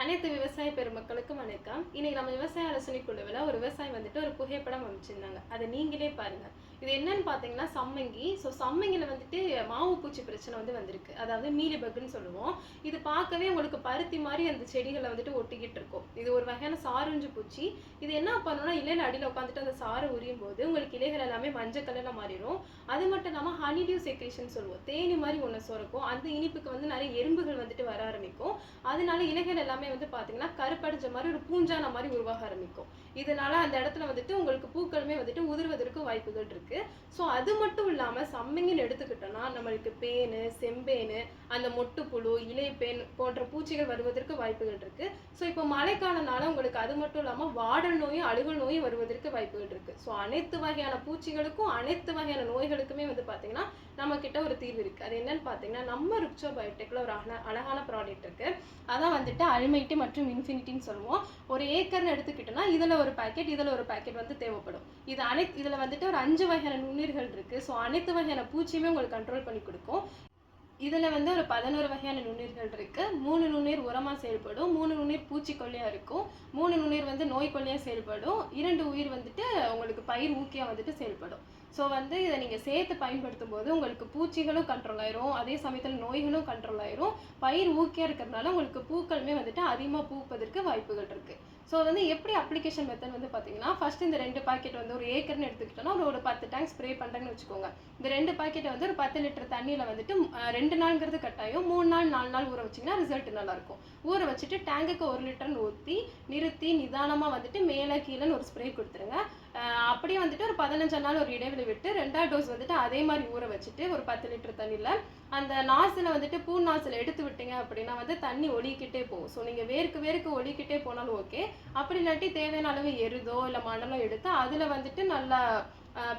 அனைத்து விவசாய பெருமக்களுக்கும் வணக்கம். இன்னைக்கு நம்ம விவசாய ஆலோசனை குழுவில் ஒரு விவசாயி வந்துட்டு ஒரு புகைப்படம் அமைச்சிருந்தாங்க. அதை நீங்களே பாருங்க. இது என்னன்னு பார்த்தீங்கன்னா சம்மங்கி. சம்மங்கில வந்துட்டு மாவு பூச்சி பிரச்சனை வந்திருக்கு. அதாவது மீலிபக்குன்னு சொல்லுவோம். இது பார்க்கவே உங்களுக்கு பருத்தி மாதிரி அந்த செடிகளை வந்துட்டு ஒட்டிக்கிட்டு இருக்கும். இது ஒரு வகையான சாருஞ்சு பூச்சி. இது என்ன பண்ணணும்னா இலையில அடியில் உட்காந்துட்டு அந்த சாறு உரியும் போது உங்களுக்கு இலைகள் எல்லாமே மஞ்சள் கலர்ல மாறிடும். அது மட்டும் இல்லாமல் ஹனிடியூ செக்ரேஷன் சொல்லுவோம். தேனி மாதிரி ஒன்று சுரக்கும். அந்த இனிப்புக்கு நிறைய எறும்புகள் வந்துட்டு வர ஆரம்பிக்கும். அதனால இலைகள் எல்லாமே பார்த்தீங்கன்னா கருப்படைஞ்ச மாதிரி ஒரு பூஞ்சான மாதிரி உருவாக ஆரம்பிக்கும். இதனால அந்த இடத்துல வந்துட்டு உங்களுக்கு பூக்களுமே வந்துட்டு உதிர்வதற்கு வாய்ப்புகள் இருக்கு. ஸோ அது மட்டும் இல்லாம சம்மங்கின்னு எடுத்துக்கிட்டோம்னா நம்மளுக்கு பேனு, செம்பேனு, அந்த மொட்டுப்புழு, இலைப்பேன் போன்ற பூச்சிகள் வருவதற்கு வாய்ப்புகள் இருக்கு. ஸோ இப்போ மழைக்காலனால உங்களுக்கு அது மட்டும் இல்லாமல் வாடல் நோயும் அழுகல் நோயும் வருவதற்கு வாய்ப்புகள் இருக்கு. ஸோ அனைத்து வகையான பூச்சிகளுக்கும் அனைத்து வகையான நோய்களுக்குமே பார்த்தீங்கன்னா நம்ம கிட்ட ஒரு தீர்வு இருக்கு. அது என்னன்னு பார்த்தீங்கன்னா நம்ம ருக்சோ பயோடெக்ல ஒரு அழகான ப்ராடக்ட் இருக்கு. அதான் வந்துட்டு அல்மைட்டி மற்றும் இன்ஃபினிட்டின்னு சொல்லுவோம். ஒரு ஏக்கர்னு எடுத்துக்கிட்டோம்னா இதுல ஒரு பாக்கெட் இதுல ஒரு பாக்கெட் தேவைப்படும். இதுல வந்துட்டு ஒரு 5 வகையான நுண்ணுயிர்கள் இருக்கு. ஸோ அனைத்து வகையான பூச்சியுமே உங்களுக்கு கண்ட்ரோல் பண்ணி கொடுக்கும். இதுல ஒரு 11 வகையான நுண்ணுயிர்கள் இருக்கு. 3 நுண்ணுயிர் உரமா செயல்படும், 3 நுண்ணுயிர் பூச்சிக்கொல்லியா இருக்கும், 3 நுண்ணுயிர் நோய்க்கொல்லியா செயல்படும், 2 உயிர் உங்களுக்கு பயிர் ஊக்கியா செயல்படும். ஸோ இதை நீங்க சேர்த்து பயன்படுத்தும் போது உங்களுக்கு பூச்சிகளும் கண்ட்ரோல் ஆயிரும், அதே சமயத்தில் நோய்களும் கண்ட்ரோல் ஆயிரும். பயிர் ஊக்கியா இருக்கிறதுனால உங்களுக்கு பூக்களுமே அதிகமாக பூப்பதற்கு வாய்ப்புகள் இருக்கு. ஸோ எப்படி அப்ளிகேஷன் மெத்தட் பார்த்தீங்கன்னா ஃபர்ஸ்ட் இந்த 2 பாக்கெட் ஒரு ஏக்கர்னு எடுத்துக்கிட்டோம்னா ஒரு 10 டேங்க் ஸ்ப்ரே பண்ணுறேன்னு வச்சுக்கோங்க. இந்த 2 பாக்கெட்டை ஒரு 10 லிட்டர் தண்ணியில் 2 நாள்ங்கிறது கட்டாயம், 3 நாள் 4 நாள் ஊற வச்சிங்கன்னா ரிசல்ட் நல்லாயிருக்கும். ஊற வச்சுட்டு டேங்குக்கு 1 லிட்டர்னு ஊற்றி நிறுத்தி நிதானமாக மேலே கீழேன்னு ஒரு ஸ்ப்ரே கொடுத்துருங்க. அப்படியே ஒரு 15 நாள் ஒரு இடைவெளி விட்டு 2வது டோஸ் அதே மாதிரி ஊற வச்சுட்டு ஒரு 10 லிட்டர் தண்ணியில் அந்த நாசில் பூ நாசில் எடுத்து விட்டீங்க அப்படின்னா தண்ணி ஒழிக்கிட்டே போகும். ஸோ நீங்கள் வேர்க்கு ஒழிக்கிட்டே போனாலும் ஓகே. அப்படி இல்லாட்டி தேவையான அளவு எருதோ இல்லை மணலோ எடுத்து அதில் நல்லா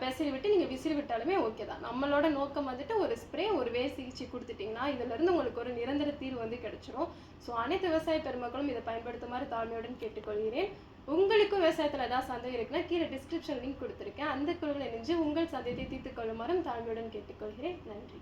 பெசரி விட்டு நீங்கள் விசிறி விட்டாலுமே ஓகே தான். நம்மளோட நோக்கம் ஒரு ஸ்ப்ரே ஒரு வேர் சிகிச்சை கொடுத்துட்டிங்கன்னா இதிலிருந்து உங்களுக்கு ஒரு நிரந்தர தீர்வு கிடைச்சிடும். ஸோ அனைத்து விவசாய பெருமக்களும் இதை பயன்படுத்துமாறு தாழ்மையுடன் கேட்டுக்கொள்கிறேன். உங்களுக்கும் விவசாயத்தில் ஏதாவது சந்தேகம் இருக்குன்னா கீழே டிஸ்கிரிப்ஷன் லிங்க் கொடுத்துருக்கேன். அந்த குழுவில் இணைஞ்சு உங்கள் சந்தேகத்தை தீர்த்து கொள்ளுமாறும் தாழ்மையுடன் கேட்டுக்கொள்கிறேன். நன்றி.